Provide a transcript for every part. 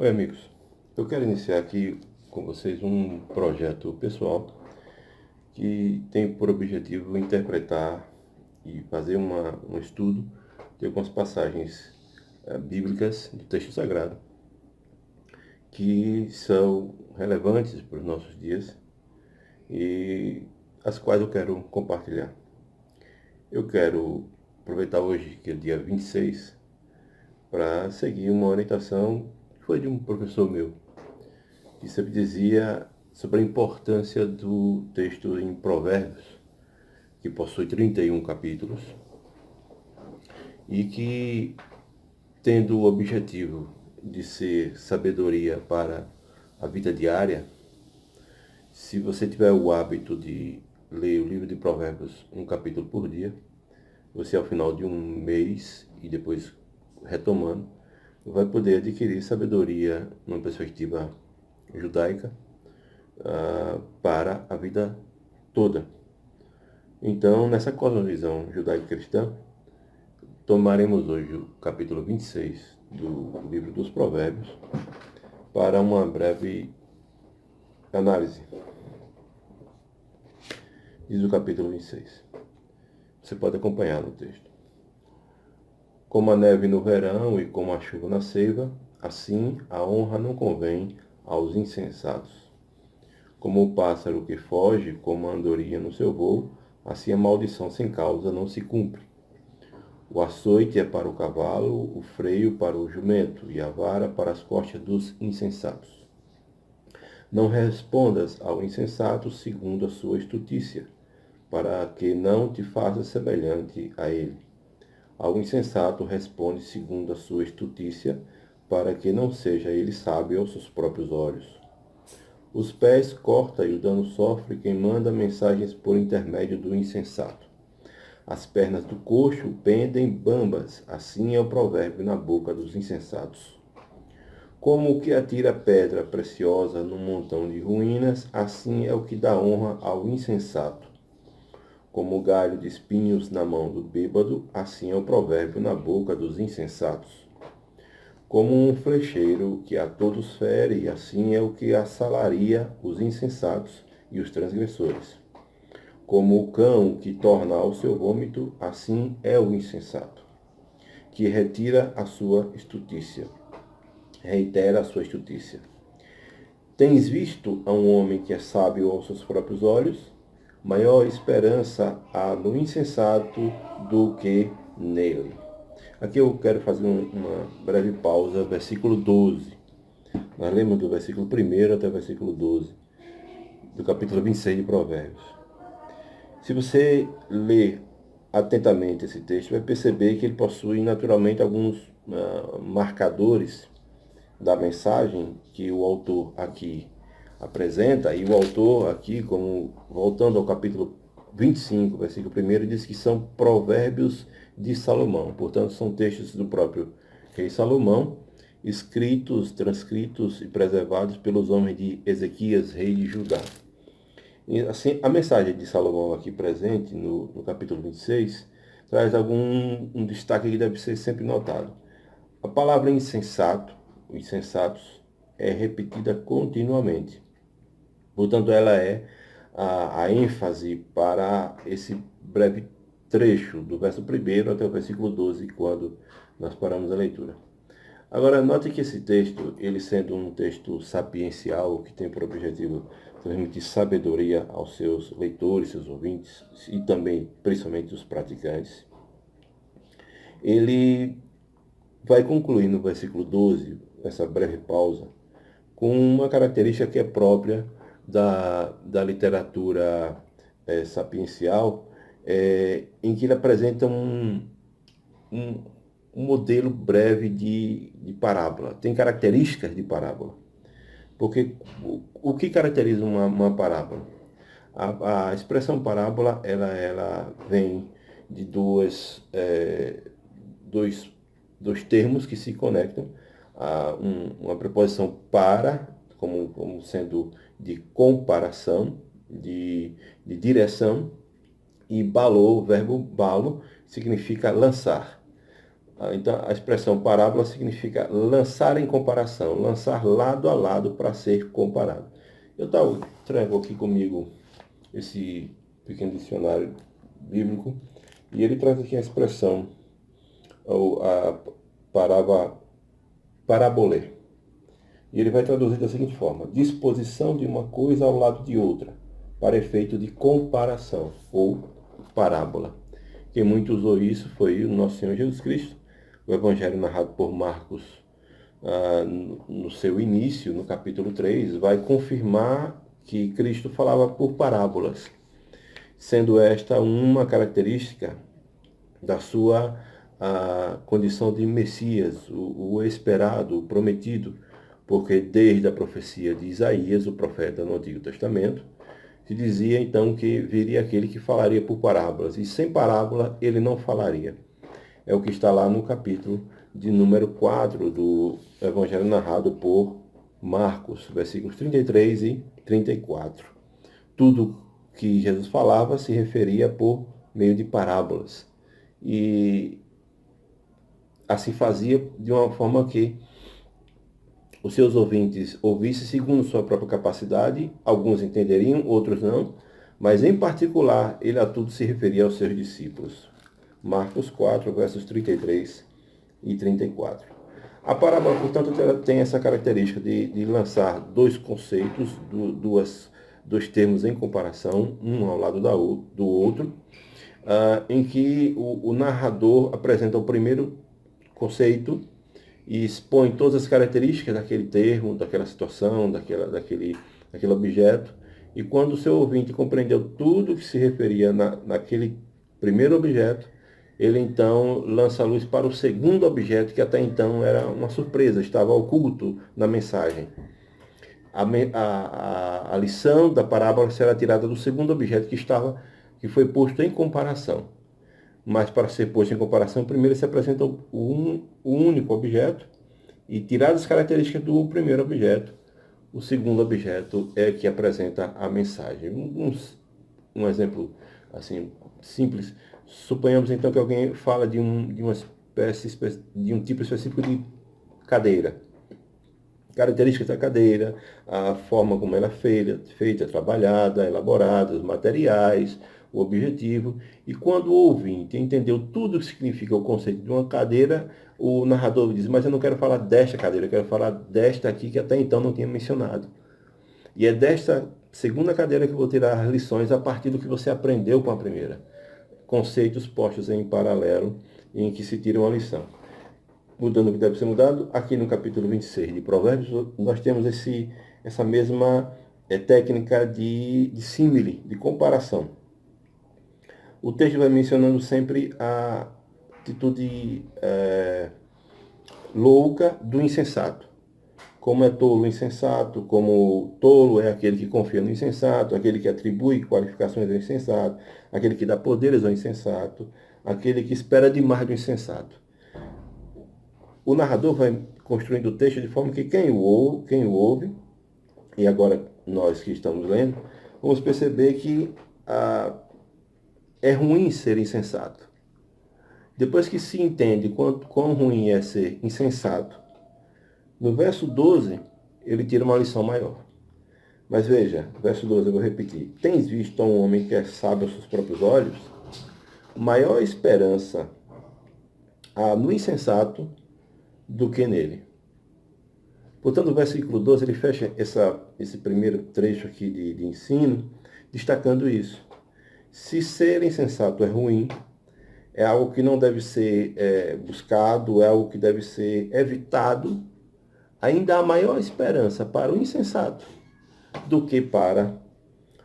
Oi, amigos. Eu quero iniciar aqui com vocês um projeto pessoal que tem por objetivo interpretar e fazer um estudo de algumas passagens bíblicas do texto sagrado que são relevantes para os nossos dias e as quais eu quero compartilhar. Eu quero aproveitar hoje, que é dia 26, para seguir uma orientação que foi de um professor meu, que sempre dizia sobre a importância do texto em Provérbios, que possui 31 capítulos, e que, tendo o objetivo de ser sabedoria para a vida diária, se você tiver o hábito de ler o livro de Provérbios um capítulo por dia, você ao final de um mês e depois retomando, vai poder adquirir sabedoria numa perspectiva judaica para a vida toda. Então, nessa cosmovisão judaico-cristã, tomaremos hoje o capítulo 26 do livro dos Provérbios para uma breve análise. Diz o capítulo 26. Você pode acompanhar no texto. Como a neve no verão e como a chuva na seiva, assim a honra não convém aos insensatos. Como o pássaro que foge, como a andorinha no seu voo, assim a maldição sem causa não se cumpre. O açoite é para o cavalo, o freio para o jumento, e a vara para as costas dos insensatos. Não respondas ao insensato segundo a sua estutícia, para que não te faça semelhante a ele. Ao insensato responde segundo a sua estutícia, para que não seja ele sábio aos seus próprios olhos. Os pés corta e o dano sofre quem manda mensagens por intermédio do insensato. As pernas do coxo pendem bambas, assim é o provérbio na boca dos insensatos. Como o que atira pedra preciosa num montão de ruínas, assim é o que dá honra ao insensato. Como o galho de espinhos na mão do bêbado, assim é o provérbio na boca dos insensatos. Como um flecheiro que a todos fere, assim é o que assalaria os insensatos e os transgressores. Como o cão que torna ao seu vômito, assim é o insensato, que retira a sua estutícia, reitera a sua estutícia. Tens visto a um homem que é sábio aos seus próprios olhos? Maior esperança há no insensato do que nele. Aqui eu quero fazer uma breve pausa, versículo 12. Nós lemos do versículo 1 até o versículo 12, do capítulo 26 de Provérbios. Se você ler atentamente esse texto, vai perceber que ele possui naturalmente alguns marcadores da mensagem que o autor aqui apresenta, e o autor aqui, como voltando ao capítulo 25, versículo 1, diz que são provérbios de Salomão. Portanto, são textos do próprio rei Salomão, escritos, transcritos e preservados pelos homens de Ezequias, rei de Judá. E, assim, a mensagem de Salomão aqui presente no capítulo 26 traz um destaque que deve ser sempre notado. A palavra insensato, os insensatos, é repetida continuamente. Portanto, ela é a ênfase para esse breve trecho, do verso 1 até o versículo 12, quando nós paramos a leitura. Agora, note que esse texto, ele sendo um texto sapiencial, que tem por objetivo transmitir sabedoria aos seus leitores, seus ouvintes, e também, principalmente, os praticantes, ele vai concluir no versículo 12, essa breve pausa, com uma característica que é própria da literatura sapiencial, em que ele apresenta um modelo breve de parábola. Tem características de parábola. Porque o que caracteriza uma parábola? A expressão parábola, ela vem de dois termos que se conectam. Uma preposição para, como sendo de comparação, de direção, e balou, o verbo balo, significa lançar. Então, a expressão parábola significa lançar em comparação, lançar lado a lado para ser comparado. Trago aqui comigo esse pequeno dicionário bíblico e ele traz aqui a expressão, a parabolê. E ele vai traduzir da seguinte forma: disposição de uma coisa ao lado de outra, para efeito de comparação, ou parábola. Quem muito usou isso foi o nosso Senhor Jesus Cristo. O evangelho narrado por Marcos, no seu início, no capítulo 3, vai confirmar que Cristo falava por parábolas, sendo esta uma característica da sua condição de Messias, o esperado, o prometido, porque desde a profecia de Isaías, o profeta no Antigo Testamento, se dizia então que viria aquele que falaria por parábolas, e sem parábola ele não falaria. É o que está lá no capítulo de número 4 do Evangelho narrado por Marcos, versículos 33 e 34. Tudo que Jesus falava se referia por meio de parábolas. E assim fazia de uma forma que os seus ouvintes ouvissem segundo sua própria capacidade, alguns entenderiam, outros não, mas em particular ele a tudo se referia aos seus discípulos. Marcos 4, versos 33 e 34. A parábola, portanto, tem essa característica de lançar dois conceitos, dois termos em comparação, um ao lado do outro, em que o narrador apresenta o primeiro conceito e expõe todas as características daquele termo, daquela situação, daquele objeto. E quando o seu ouvinte compreendeu tudo que se referia naquele primeiro objeto, ele então lança a luz para o segundo objeto, que até então era uma surpresa, estava oculto na mensagem. A lição da parábola será tirada do segundo objeto que foi posto em comparação. Mas para ser posto em comparação, primeiro se apresenta o único objeto e tiradas as características do primeiro objeto, o segundo objeto é que apresenta a mensagem. Um exemplo assim simples. Suponhamos então que alguém fala de uma espécie, de um tipo específico de cadeira. Características da cadeira, a forma como ela é feita, trabalhada, elaborada, os materiais, o objetivo. E quando o ouvinte entendeu tudo o que significa o conceito de uma cadeira, o narrador diz, mas eu não quero falar desta cadeira, eu quero falar desta aqui que até então não tinha mencionado. E é desta segunda cadeira que eu vou tirar as lições a partir do que você aprendeu com a primeira. Conceitos postos em paralelo em que se tira uma lição. Mudando o que deve ser mudado, aqui no capítulo 26 de Provérbios, nós temos essa mesma técnica de símile, de comparação. O texto vai mencionando sempre a atitude louca do insensato. Como é tolo o insensato, como tolo é aquele que confia no insensato, aquele que atribui qualificações ao insensato, aquele que dá poderes ao insensato, aquele que espera demais do insensato. O narrador vai construindo o texto de forma que quem o ouve, e agora nós que estamos lendo, vamos perceber que é ruim ser insensato. Depois que se entende quão ruim é ser insensato, no verso 12, ele tira uma lição maior. Mas veja, verso 12, eu vou repetir. Tens visto a um homem que é sábio aos seus próprios olhos? Maior esperança há no insensato do que nele. Portanto, o versículo 12, ele fecha esse primeiro trecho aqui de ensino, destacando isso. Se ser insensato é ruim, é algo que não deve ser buscado, é algo que deve ser evitado, ainda há maior esperança para o insensato do que para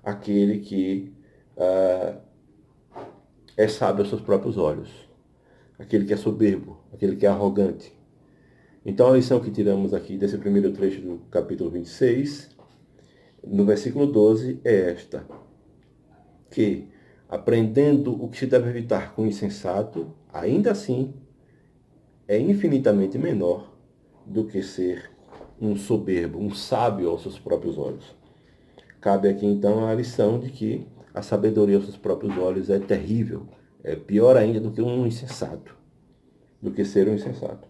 aquele que é sábio aos seus próprios olhos, aquele que é soberbo, aquele que é arrogante. Então a lição que tiramos aqui desse primeiro trecho do capítulo 26, no versículo 12, é esta, que aprendendo o que se deve evitar com o insensato, ainda assim é infinitamente menor do que ser um soberbo, um sábio aos seus próprios olhos. Cabe aqui então a lição de que a sabedoria aos seus próprios olhos é terrível, é pior ainda do que um insensato. do que ser um insensato.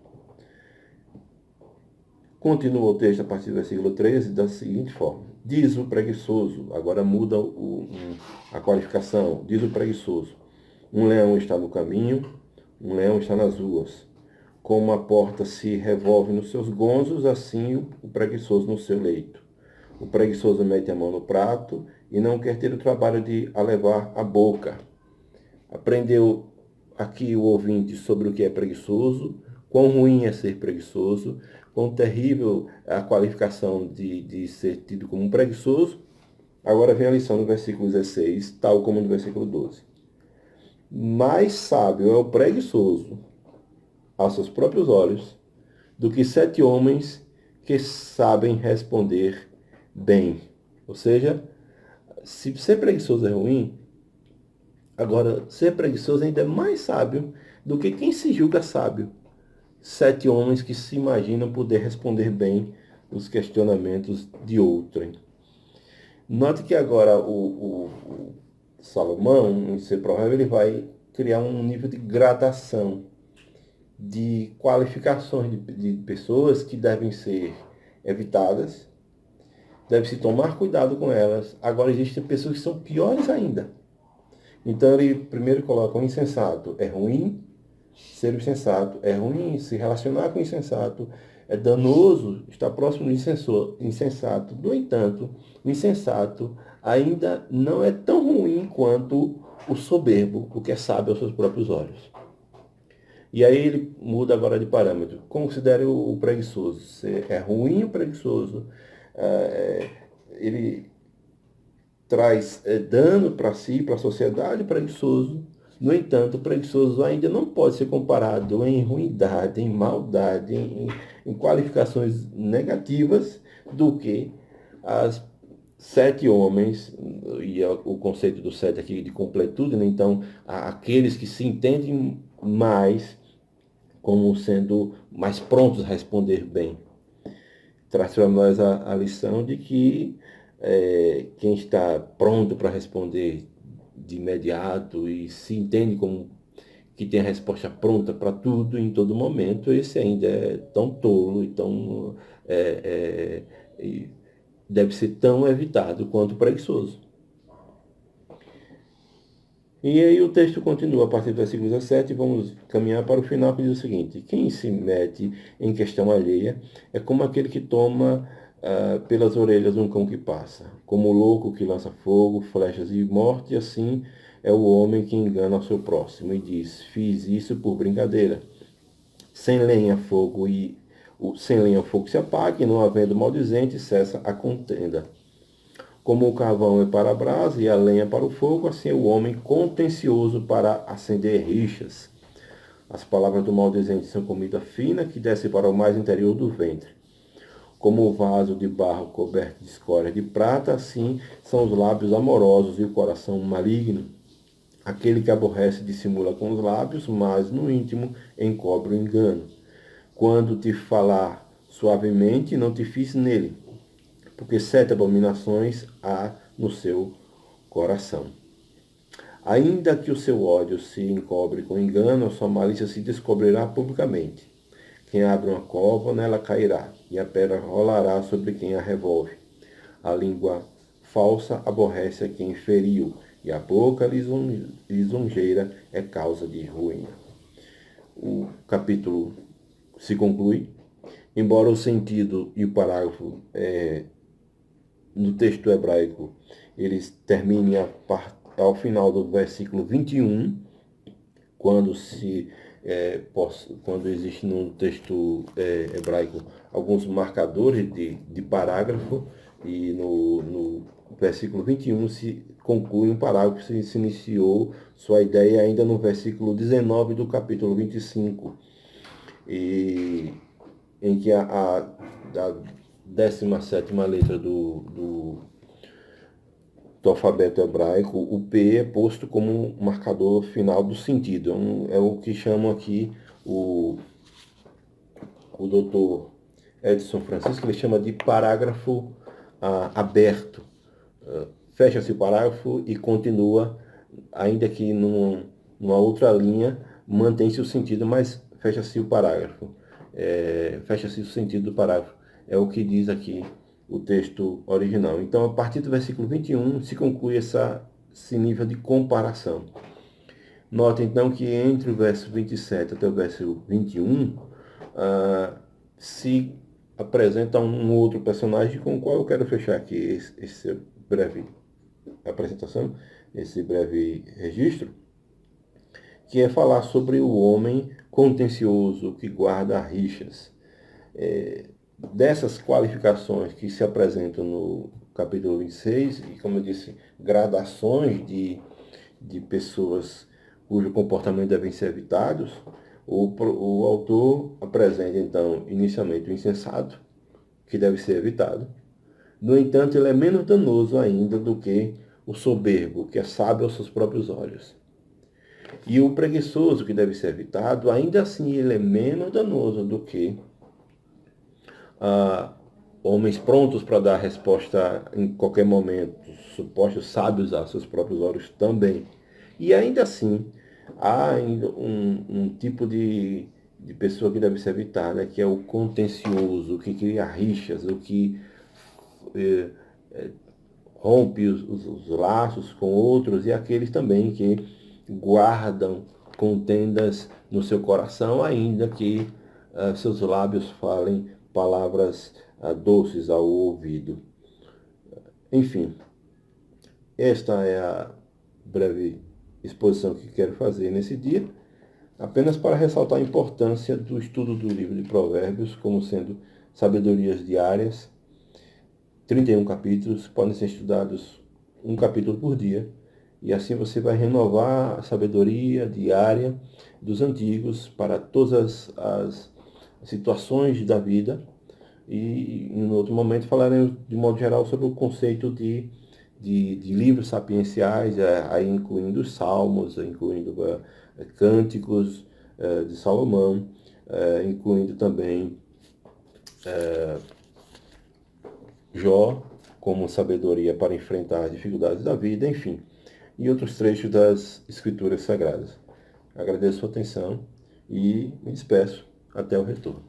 Continua o texto a partir do versículo 13 da seguinte forma. Diz o preguiçoso, agora muda a qualificação, diz o preguiçoso. Um leão está no caminho, um leão está nas ruas. Como a porta se revolve nos seus gonzos, assim o preguiçoso no seu leito. O preguiçoso mete a mão no prato e não quer ter o trabalho de a levar à boca. Aprendeu aqui o ouvinte sobre o que é preguiçoso, quão ruim é ser preguiçoso, quão terrível é a qualificação de ser tido como um preguiçoso. Agora vem a lição no versículo 16, tal como no versículo 12. Mais sábio é o preguiçoso aos seus próprios olhos do que 7 homens que sabem responder bem. Ou seja, se ser preguiçoso é ruim, agora ser preguiçoso ainda é mais sábio do que quem se julga sábio. 7 homens que se imaginam poder responder bem os questionamentos de outrem. Note que agora o Salomão, em seu provérbio, ele vai criar um nível de gradação, de qualificações de pessoas que devem ser evitadas, deve-se tomar cuidado com elas. Agora existem pessoas que são piores ainda. Então ele primeiro coloca o insensato. É ruim ser insensato, é ruim se relacionar com o insensato, é danoso estar próximo do insensato. No entanto, o insensato ainda não é tão ruim quanto o soberbo, o que é sábio aos seus próprios olhos. E aí ele muda agora de parâmetro. Considere o preguiçoso. Se é ruim o preguiçoso, ele traz dano para si, para a sociedade, preguiçoso. No entanto, o preguiçoso ainda não pode ser comparado em ruindade, em maldade, em qualificações negativas do que as 7 homens, e o conceito do 7 aqui de completude, né? Então, aqueles que se entendem mais como sendo mais prontos a responder bem. Traz para nós a lição de que quem está pronto para responder de imediato e se entende como que tem a resposta pronta para tudo em todo momento, esse ainda é tão tolo e tão deve ser tão evitado quanto preguiçoso. E aí o texto continua a partir do versículo 17, vamos caminhar para o final, que diz o seguinte: quem se mete em questão alheia é como aquele que toma pelas orelhas um cão que passa, como o louco que lança fogo, flechas e morte, assim é o homem que engana o seu próximo e diz: fiz isso por brincadeira. Sem lenha o fogo se apaga, e não havendo maldizente, cessa a contenda. Como o carvão é para a brasa e a lenha para o fogo, assim é o homem contencioso para acender rixas. As palavras do maldizente são comida fina que desce para o mais interior do ventre. Como o vaso de barro coberto de escória de prata, assim são os lábios amorosos e o coração maligno. Aquele que aborrece dissimula com os lábios, mas no íntimo encobre o engano. Quando te falar suavemente, não te fies nele, porque 7 abominações há no seu coração. Ainda que o seu ódio se encobre com engano, a sua malícia se descobrirá publicamente. Quem abre uma cova, nela cairá, e a pedra rolará sobre quem a revolve. A língua falsa aborrece a quem feriu, e a boca lisonjeira é causa de ruína. O capítulo se conclui, embora o sentido e o parágrafo no texto hebraico, eles terminem ao final do versículo 21, quando existe no texto hebraico alguns marcadores de parágrafo, e no versículo 21 se conclui um parágrafo que se iniciou sua ideia ainda no versículo 19 do capítulo 25, em que a 17ª letra do alfabeto hebraico, o P é posto como um marcador final do sentido. É o que chamam aqui o doutor Edson Francisco, ele chama de parágrafo aberto. Fecha-se o parágrafo e continua, ainda que numa outra linha, mantém-se o sentido, mas fecha-se o parágrafo, fecha-se o sentido do parágrafo. É o que diz aqui o texto original. Então, a partir do versículo 21, se conclui esse nível de comparação. Note, então, que entre o verso 27 até o verso 21, se apresenta um outro personagem com o qual eu quero fechar aqui esse breve apresentação, esse breve registro, que é falar sobre o homem contencioso que guarda rixas. Dessas qualificações que se apresentam no capítulo 26, e como eu disse, gradações de pessoas cujo comportamento devem ser evitados, o autor apresenta, então, inicialmente o insensato, que deve ser evitado. No entanto, ele é menos danoso ainda do que o soberbo, que é sábio aos seus próprios olhos. E o preguiçoso, que deve ser evitado, ainda assim ele é menos danoso do que homens prontos para dar resposta em qualquer momento, supostos sábios aos seus próprios olhos também. E ainda assim, há ainda um tipo de pessoa que deve ser evitada, que é o contencioso, que cria rixas, o que rompe os laços com outros, e aqueles também que guardam contendas no seu coração, ainda que seus lábios falem palavras doces ao ouvido. Enfim, esta é a breve exposição que quero fazer nesse dia, apenas para ressaltar a importância do estudo do livro de Provérbios como sendo sabedorias diárias. 31 capítulos, podem ser estudados um capítulo por dia, e assim você vai renovar a sabedoria diária dos antigos para todas as situações da vida. E em outro momento falaremos de modo geral sobre o conceito de livros sapienciais, aí incluindo os salmos, incluindo cânticos de Salomão, incluindo também Jó como sabedoria para enfrentar as dificuldades da vida, enfim, e outros trechos das Escrituras Sagradas. Agradeço a sua atenção e me despeço. Até o retorno.